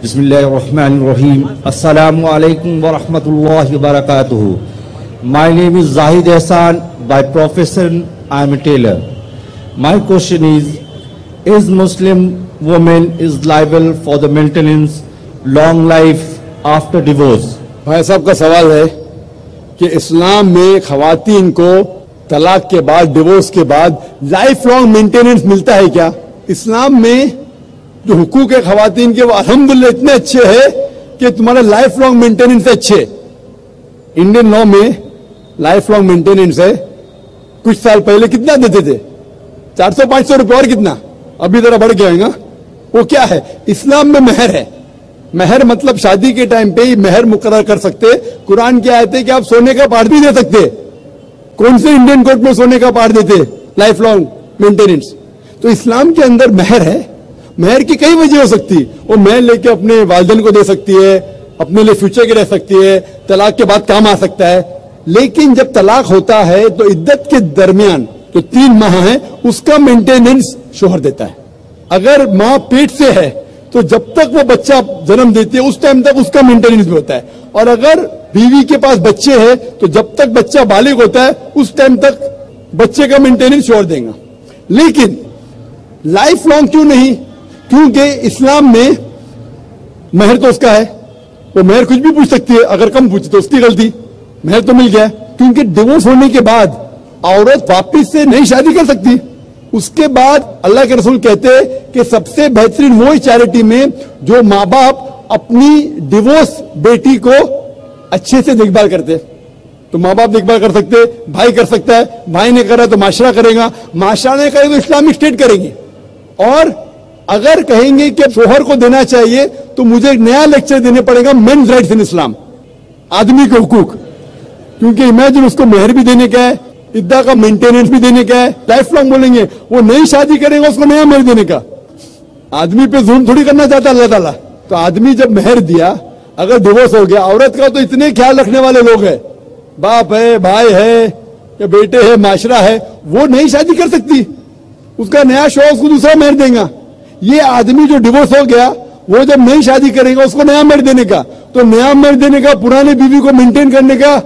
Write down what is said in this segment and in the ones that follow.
Bismillahirrahmanirrahim. Assalamu alaikum wa rahmatullahi wa barakatuhu. My name is Zahid Ehsan. By profession, I am a tailor. My question is Muslim woman is liable for the maintenance long life after divorce? بھائی صاحب کا سوال ہے کہ اسلام میں خواتین کو طلاق کے بعد ڈیورس کے بعد لائف لانگ مینٹیننس ملتا ہے کیا؟ اسلام میں جو حقوق ہے خواتین کے وہ الحمدللہ اتنے اچھے ہیں کہ تمہارا لائف لانگ مینٹیننس اچھے. انڈین لا میں لائف لانگ مینٹیننس ہے. کچھ سال پہلے کتنا دیتے تھے؟ 400-500 روپے اور کتنا؟ ابھی ذرا بڑھ گیا گا. وہ کیا ہے؟ اسلام میں مہر ہے. مہر مطلب شادی کے ٹائم پہ ہی مہر مقرر کر سکتے. قرآن کی آیت ہے کہ آپ سونے کا پارٹ بھی دے سکتے. کون سے انڈین کورٹ میں سونے کا پارٹ دیتے لائف لانگ مینٹیننس؟ تو اسلام کے اندر مہر ہے. مہر کی کئی وجہ ہو سکتی. وہ مہر لے کے اپنے والدین کو دے سکتی ہے, اپنے لیے فیوچر کے رہ سکتی ہے, طلاق کے بعد کام آ سکتا ہے. لیکن جب طلاق ہوتا ہے تو عدت کے درمیان جو 3 ماہ ہیں اس کا مینٹیننس شوہر دیتا ہے. اگر ماں پیٹ سے ہے تو جب تک وہ بچہ جنم دیتی ہے اس ٹائم تک اس کا مینٹیننس بھی ہوتا ہے. اور اگر بیوی کے پاس بچے ہیں تو جب تک بچہ بالغ ہوتا ہے اس ٹائم تک بچے کا مینٹیننس شوہر دے گا. لیکن لائف لانگ کیوں نہیں؟ کیونکہ اسلام میں مہر تو اس کا ہے. وہ مہر کچھ بھی پوچھ سکتی ہے. اگر کم پوچھے تو اس کی غلطی. مہر تو مل گیا. کیونکہ ڈیورس ہونے کے بعد عورت واپس سے نئی شادی کر سکتی. اس کے بعد اللہ کے رسول کہتے کہ سب سے بہترین وہی چیریٹی میں جو ماں باپ اپنی ڈیورس بیٹی کو اچھے سے دیکھ بھال کرتے. تو ماں باپ دیکھ بھال کر سکتے, بھائی کر سکتا ہے, بھائی نے کرا تو معاشرہ کرے گا, معاشرہ نے کرے تو اسلامک اسٹیٹ کرے گی. اور اگر کہیں گے کہ شوہر کو دینا چاہیے تو مجھے ایک نیا لیکچر دینے پڑے گا مینز رائٹس ان اسلام, آدمی کے حقوق. کیونکہ امیجن اس کو مہر بھی دینے کا ہے, عدہ کا مینٹیننس بھی دینے کا ہے, لائف لانگ بولیں گے. وہ نئی شادی کرے گا اس کو نیا مہر دینے کا. آدمی پہ ظلم تھوڑی کرنا چاہتا اللہ تعالیٰ. تو آدمی جب مہر دیا, اگر ڈیورس ہو گیا, عورت کا تو اتنے خیال رکھنے والے لوگ ہیں, باپ ہے, بھائی ہے, یا بیٹے ہے, معاشرہ ہے, وہ نئی شادی کر سکتی. اس کا نیا شوہر اس کو دوسرا مہر دے گا. یہ آدمی جو ڈیورس ہو گیا وہ جب نئی شادی کرے گا اس کو نیا مہر دینے کا. تو نیا مہر دینے کا, پرانے بیوی کو مینٹین کرنے کا,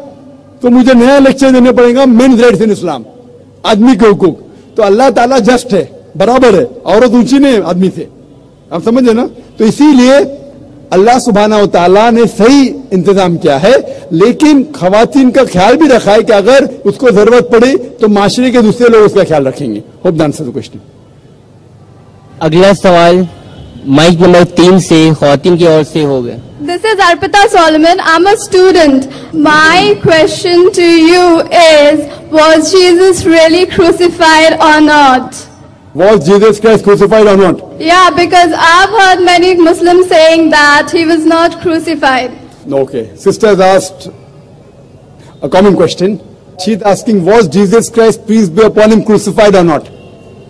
تو مجھے نیا لیکچر دینے پڑے گا مینز رائٹس ان اسلام, آدمی کے حقوق. تو اللہ تعالیٰ جسٹ ہے, برابر ہے, عورت اونچی نہیں آدمی سے. آپ سمجھے نا؟ تو اسی لیے اللہ سبحانہ و تعالیٰ نے صحیح انتظام کیا ہے. لیکن خواتین کا خیال بھی رکھا ہے کہ اگر اس کو ضرورت پڑے تو معاشرے کے دوسرے لوگ اس کا خیال رکھیں گے. Hope the answer the question. اگلا سوال مائک نمبر 3 سے خواتین کی اور سے ہوگا. This is Arpita Solomon. I'm a student. My question to you is, was Jesus really crucified or not? Was Jesus Christ crucified or not? Yeah, because I've heard many Muslims saying that he was not crucified. Okay. Sister has asked a common question. She's asking, was Jesus Christ, peace be upon him, crucified or not?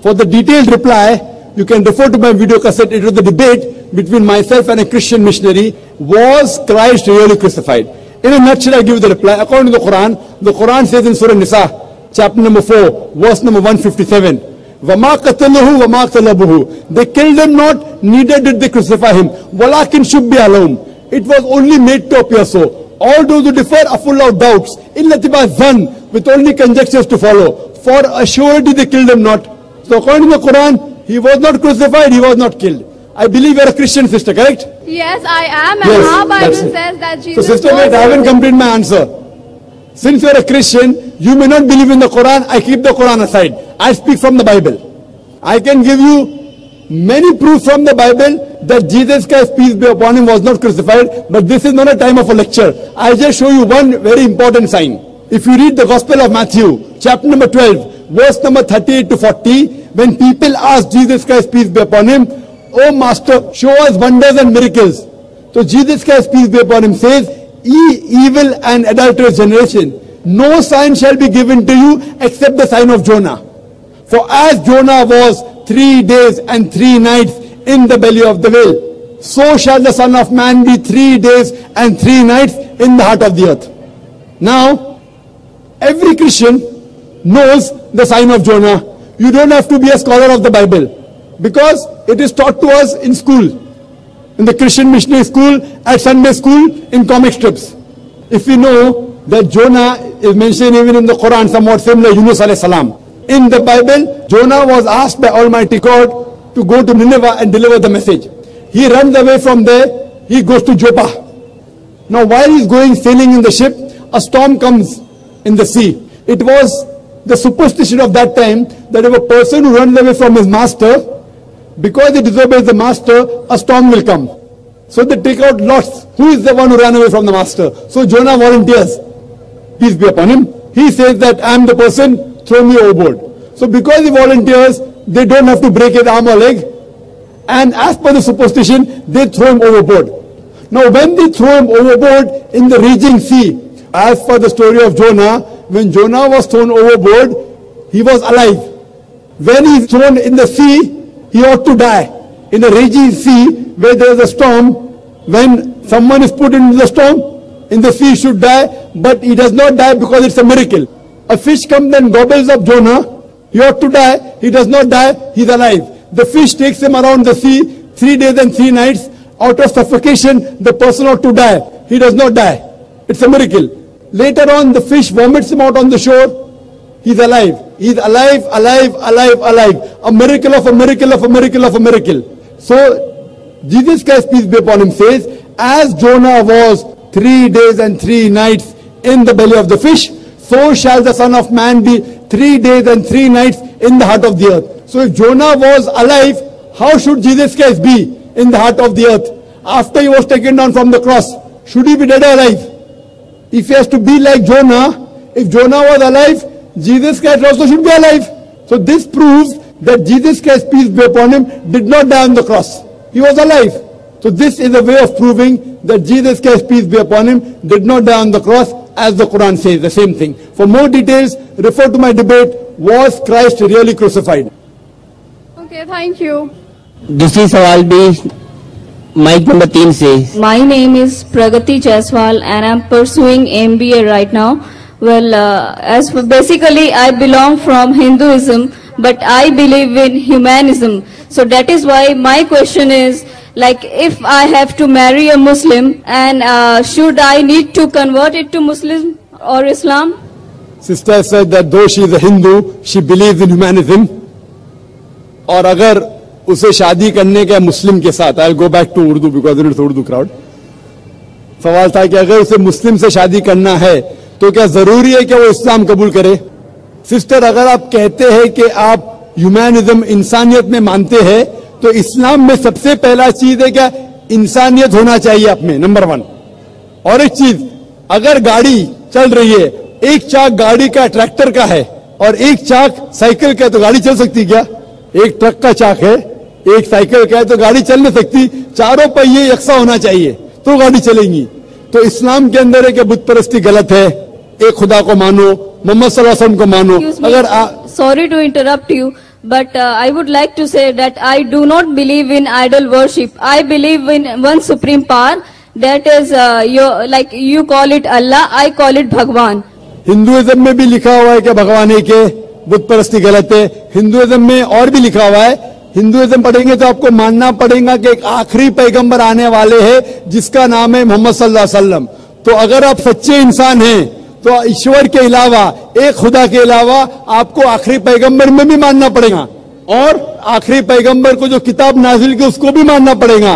For the detailed reply, you can refer to my video cassette. It was the debate between myself and a Christian missionary. Was Christ really crucified? In a nutshell, I give you the reply. According to the Quran says in Surah Nisa, chapter number 4, verse number 157, وَمَا قَتَلُهُ وَمَا قَتَلَبُهُ. They killed him not, neither did they crucify him. وَلَكِنْ شُبِّهَ لَهُمْ. It was only made to appear so. All those who differ are full of doubts. إِلَّا تِبَا ظَنْ, with only conjectures to follow. For assuredly they killed him not. So according to the Quran, he was not crucified, he was not killed. I believe you are a Christian sister, correct? Yes, I am. And Yes, our Bible that's it. says that Jesus So sister, was wait, I haven't completed my answer. Since you are a Christian, you may not believe in the Quran. I keep the Quran aside. I speak from the Bible. I can give you many proofs from the Bible that Jesus Christ, peace be upon him, was not crucified. But this is not a time of a lecture. I just show you one very important sign. If you read the Gospel of Matthew, chapter number 12, verse number 38 to 40, when people ask Jesus Christ, peace be upon him, "Oh Master, show us wonders and miracles." So Jesus Christ, peace be upon him, says, "Ye evil and adulterous generation, no sign shall be given to you except the sign of Jonah. For as Jonah was 3 days and 3 nights in the belly of the whale, so shall the Son of Man be 3 days and 3 nights in the heart of the earth." Now, every Christian knows the sign of Jonah. You don't have to be a scholar of the Bible, because it is taught to us in school. in the Christian missionary school, at Sunday school, in comic strips. If we know that Jonah is mentioned even in the Quran, somewhat similar, Yunus alayhi salam. In the Bible, Jonah was asked by Almighty God to go to Nineveh and deliver the message. He runs away from there, he goes to Joppa. Now while he's going sailing in the ship, a storm comes in the sea. It was the superstition of that time that if a person who runs away from his master, because he disobeys the master, a storm will come. So they take out lots. Who is the one who ran away from the master? So Jonah volunteers. Peace be upon him. He says that I am the person, throw me overboard. So because he volunteers, they don't have to break his arm or leg. And as per the superstition, they throw him overboard. Now when they throw him overboard in the raging sea, as per the story of Jonah, when Jonah was thrown overboard, he was alive. When he is thrown in the sea, he ought to die. In a raging sea, where there is a storm, when someone is put into the storm, in the sea should die, but he does not die because it's a miracle. A fish comes and gobbles up Jonah, he ought to die, he does not die, he's alive. The fish takes him around the sea, 3 days and 3 nights, out of suffocation, the person ought to die. He does not die. It's a miracle. Later on, the fish vomits him out on the shore, he's alive. He's alive, alive, alive, alive. A miracle of a miracle of a miracle of a miracle. So, Jesus Christ, peace be upon him, says, as Jonah was 3 days and 3 nights in the belly of the fish, so shall the Son of Man be 3 days and 3 nights in the heart of the earth. So if Jonah was alive, how should Jesus Christ be in the heart of the earth? After he was taken down from the cross, should he be dead or alive? If he has to be like Jonah, if Jonah was alive, Jesus Christ also should be alive. So this proves that Jesus Christ, peace be upon him, did not die on the cross. He was alive. So this is a way of proving that Jesus Christ, peace be upon him, did not die on the cross, as the Quran says, the same thing. For more details, refer to my debate, was Christ really crucified? Okay, thank you. दूसरी सवाल भी mic number 3 से. My name is Pragati Jaiswal and I'm pursuing MBA right now. Well, as basically I belong from Hinduism, but I believe in humanism. So that is why my question is, like, if I have to marry a Muslim, and should I need to convert it to Muslim or Islam? Sister said that though she is a Hindu, she believes in humanism. और अगर उसे शादी करने का मुस्लिम के साथ, I'll go back to Urdu because it's Urdu crowd. सवाल था कि अगर उसे मुस्लिम से शादी करना है तो क्या जरूरी है कि वो इस्लाम कबूल करे? सिस्टर, अगर आप कहते हैं कि आप ह्यूमैनिज्म, इंसानियत में मानते हैं, तो इस्लाम में सबसे पहला चीज है क्या? इंसानियत होना चाहिए आप में, नंबर 1. और एक चीज, अगर गाड़ी चल रही है, एक चाक गाड़ी का ट्रैक्टर का है और एक चाक साइकिल का, तो गाड़ी चल सकती क्या? एक ट्रक का चाक है, एक साइकिल का है, तो गाड़ी चल नहीं सकती. चारों पहिए यकसा होना चाहिए तो गाड़ी चलेंगी. तो इस्लाम के अंदर है कि बुत परस्ती गलत है, एक खुदा को मानो, मोहम्मद सल्लल्लाहु अलैहि वसल्लम को मानो. अगर Sorry to interrupt you, but I would like to say that I do not believe in idol worship. I believe in one supreme power, that is like you call it Allah, I call it Bhagwan. Hinduism में भी लिखा हुआ है कि भगवान एक है, बुत परस्ती गलत है. हिंदुइज्म में और भी लिखा हुआ है. हिंदुइज्म पढ़ेंगे तो आपको मानना पड़ेगा कि एक आखिरी पैगंबर आने वाले हैं जिसका नाम है मोहम्मद सल्लल्लाहु अलैहि वसल्लम. तो अगर आप सच्चे इंसान हैं तो ईश्वर के अलावा, एक खुदा के अलावा, आपको आखिरी पैगंबर में भी मानना पड़ेगा. और आखिरी पैगंबर को जो किताब नाजिल की उसको भी मानना पड़ेगा.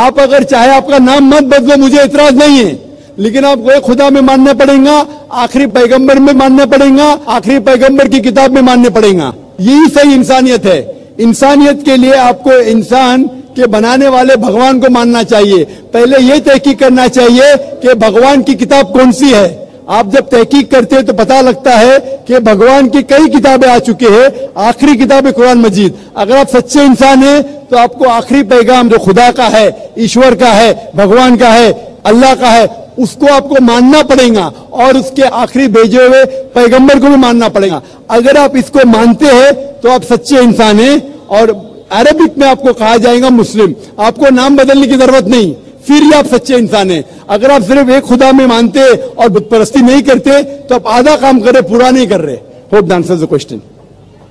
आप अगर चाहे आपका नाम मत बदलो, मुझे इतराज नहीं है, लेकिन आपको एक खुदा में मानना पड़ेगा, आखिरी पैगंबर में मानना पड़ेगा, आखिरी पैगंबर की किताब में मानना पड़ेगा. यही सही इंसानियत है. इंसानियत के लिए आपको इंसान के बनाने वाले भगवान को मानना चाहिए. पहले यह तहकीक करना चाहिए कि भगवान की किताब कौन सी है. आप जब तहकीक करते हैं तो पता लगता है कि भगवान की कई किताबें आ चुकी है, आखिरी किताब है कुरान मजीद. अगर आप सच्चे इंसान हैं तो आपको आखिरी पैगाम जो खुदा का है, ईश्वर का है, भगवान का है, अल्लाह का है, उसको आपको मानना पड़ेगा और उसके आखिरी भेजे हुए पैगंबर को भी मानना पड़ेगा. अगर आप इसको मानते हैं तो आप सच्चे इंसान हैं. और अरबिक में आपको कहा जाएगा मुस्लिम. आपको नाम बदलने की जरूरत नहीं, फिर ही आप सच्चे इंसान हैं. अगर आप सिर्फ एक खुदा में मानते और बुत परस्ती नहीं करते तो आप आधा काम कर रहे, पूरा नहीं कर रहे. Hope that answers the question.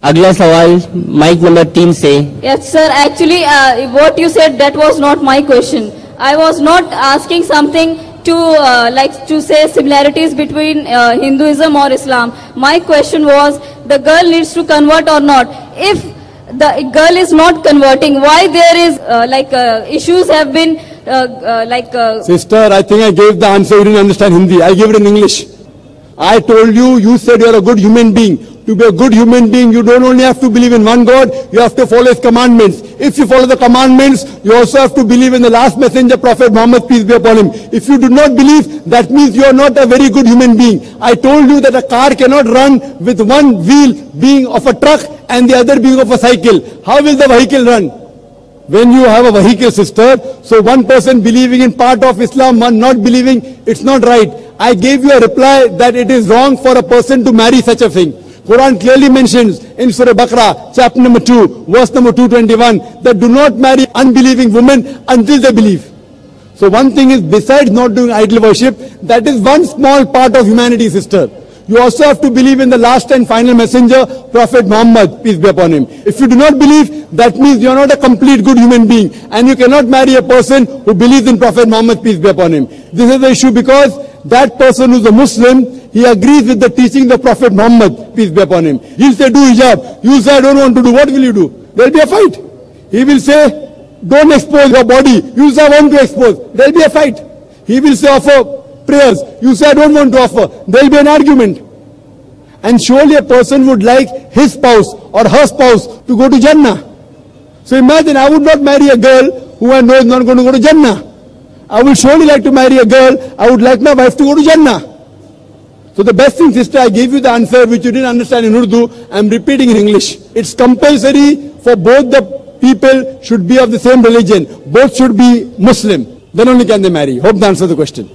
अगला सवाल माइक नंबर 3 से. Yes, sir. Actually, what you said, that was not my question. I was not asking something to like to say similarities between Hinduism or Islam. My question was, the girl needs to convert or not? If the girl is not converting, why there is issues have been Sister, I think I gave the answer. You didn't understand Hindi. I gave it in English. I told you, you said you're a good human being. To be a good human being, you don't only have to believe in one God, you have to follow His commandments. If you follow the commandments, you also have to believe in the last messenger, Prophet Muhammad, peace be upon him. If you do not believe, that means you are not a very good human being. I told you that a car cannot run with one wheel being of a truck and the other being of a cycle. How will the vehicle run? When you have a vehicle, sister, so one person believing in part of Islam, one not believing, it's not right. I gave you a reply that it is wrong for a person to marry such a thing. Quran clearly mentions in Surah Baqarah, chapter number 2, verse number 221, that do not marry unbelieving women until they believe. So one thing is, besides not doing idol worship, that is one small part of humanity, sister. You also have to believe in the last and final messenger, Prophet Muhammad, peace be upon him. If you do not believe, that means you are not a complete good human being. And you cannot marry a person who believes in Prophet Muhammad, peace be upon him. This is the issue, because that person who is a Muslim, he agrees with the teaching of the Prophet Muhammad, peace be upon him. He'll say, do hijab. You say, I don't want to do. What will you do? There'll be a fight. He will say, don't expose your body. You say, I want to expose. There'll be a fight. He will say, offer prayers. You say, I don't want to offer. There'll be an argument. And surely a person would like his spouse or her spouse to go to Jannah. So imagine, I would not marry a girl who I know is not going to go to Jannah. I will surely like to marry a girl. I would like my wife to go to Jannah. So the best thing, sister, I gave you the answer which you didn't understand in Urdu. I'm repeating in English. It's compulsory for both the people should be of the same religion. Both should be Muslim. Then only can they marry. Hope that answers the question.